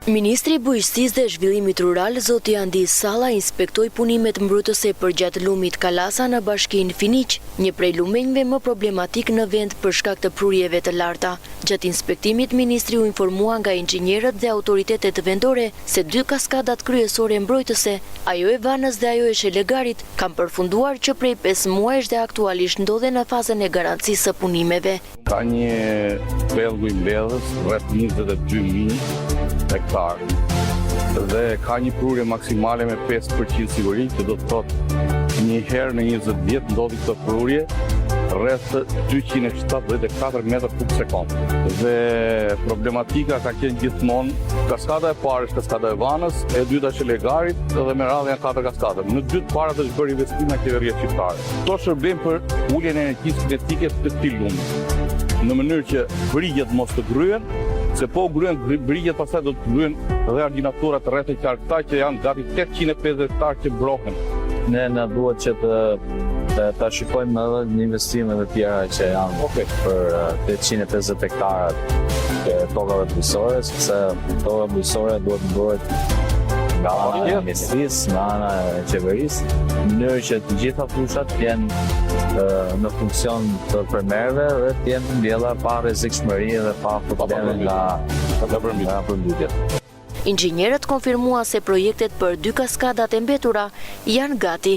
Ministri i Bujqësisë dhe Zhvillimit Rural, zoti Andi Salla, inspektoi punimet mbrojtëse përgjatë lumit Kalasa në bashkinë Finiq, një prej lumenjve më problematik në vend për shkak të prurjeve të larta. Gjatë inspektimit, ministri u informua nga inxhinierët dhe autoritetet vendore se 2 kaskadat kryesore mbrojtëse, ajo e Vanës dhe ajo e Shelegarit, kanë përfunduar që prej 5 muajsh dhe aktualisht ndodhen në fazën e garancisë së punimeve. Ka një pellgu i mbledhës rreth 22.000 hektar dhe ka një prurje maksimale me 5% siguri, që do të thotë një herë në 20 vjet ndodhi këtë prurje rreth 274 m3/sekond. Dhe problematika ka qenë gjithmonë kaskada e parë është kaskada e Vanës, e dyta Shelegarit dhe me radhë janë 4 kaskada. Në 2 të parat është bërë investim nga qeveria shqiptare. Kto shërbejnë për uljen e energjisë kinetike të këtij lumi, në mënyrë që brigjet mos të gryen, se po gryen brigjet pastaj do të gryen dhe ordinatorat rreth e qarkëta që janë gati 850 hektar që brohen. Ne na duhet që ta shikojmë edhe në investimet e tjera që janë për 850 hektarat të tokave bujqësore, sepse toka bujqësore duhet të bëhet nga ana e ministrisë, nga ana e qeverisë, në mënyrë që të gjitha fushat të jenë në funksion të përmerreve dhe të jenë mbjella pa rrezikshmëri dhe pa probleme nga përmbydhjet. Inxhinierët konfirmuan se projektet për 2 kaskadat e mbetura janë gati.